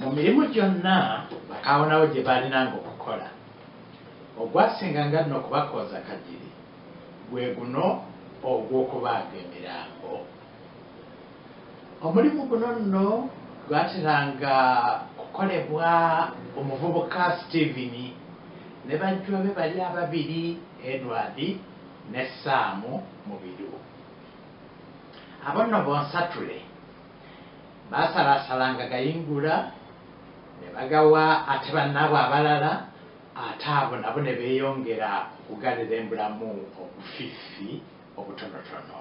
mu mirimu gyonna bakaawonawo gye baalinanga okukola ogwasinganga nno okubakoza kajiri gwe guno ogw'okubaaga emirambo. Omulimu guno nno gwateranga kukolebwa omuvubuka Stephen ne bajjwa be bali ababiri Edward ne Sam Mubiru. Abo nno bonsatule baasalasalanga gayingula ne bagawa ate bannaabo abalala, ate abo nabo ne beeyongera okugalirembulamu obufiifi obutonotono.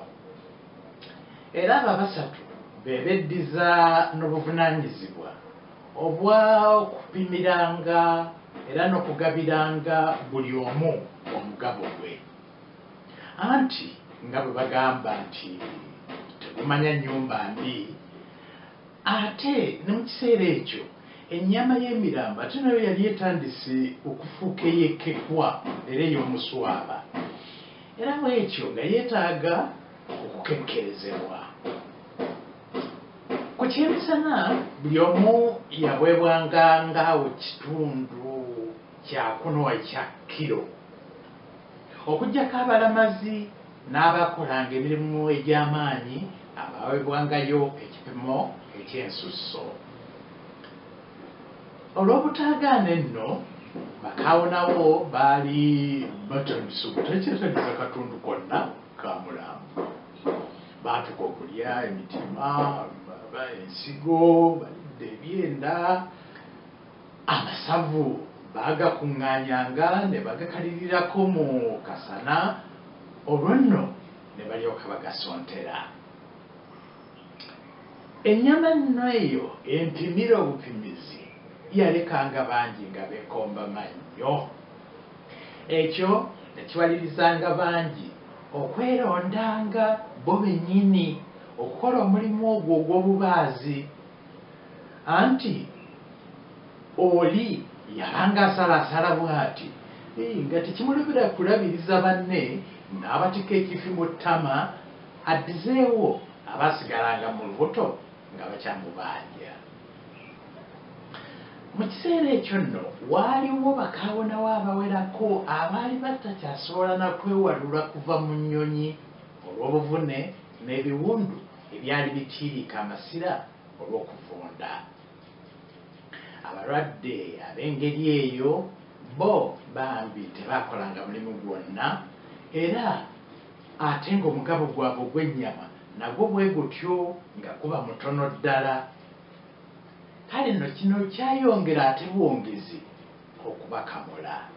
Era abo abasatu be beddiza n'obuvunaanyizibwa obwa okupimiranga era n'okugabiranga buli omu omugabo gwe. Anti nga bwe bagamba nti tegumanya nnyumba mbi, ate ne mu kiseera ekyo ennyama y'emirambo ate nayo yali etandise okufuuka eyekkekwa era ey'omuswaba, era mu ekyo nga yeetaaga okukekkerezebwa. Ku kyemisana buli omu yaweebwanga ngaawo kitundu kyakuno ekya kilo, okuggyako abalamazi n'abakolanga emirimu egy'amaanyi abaweebwangayo ekipimo eky'ensusso. Olw'obutaagaana enno bakaawonawo baali batandise obutekyetagisa katundu konna ka mulambo. Baatuka okulya emitima, ensigo, balidde ebyenda, amasavu baagakuŋŋaanyanga ne bagakalirirako mu kasana, olwo nno ne balyoka bagasontera. Ennyama nno eyo empimira obupimizi yalekanga bangi nga beekomba mannyo. Ekyo ne kiwalirizanga bangi okwerondanga bo bennyini okukola omulimu ogwo ogw'obubaazi. Anti oli yabanga asalaasala bw'ati nga tekimulebera kulabiriza banne n'abatika ekifi mu ttama addizeewo abaasigalanga mu lubuto nga bakyamubanja. Mu kiseera ekyo nno waaliwo bakaawonawo abawerako abaali batakyasobola na kwewalula kuva mu nnyonyi olw'obuvune n'ebiwundu ebyali bitiirika amasira olw'okuvunda. Abalwadde ab'engeri eyo bo bambi tebaakolanga mulimu gwonna, era ate ng'omugabo gwabwe ogw'ennyama nagwo bwe gutyo nga guba mutono ddala. Kale nno kino kyayongera ate bwongezi okubakamula.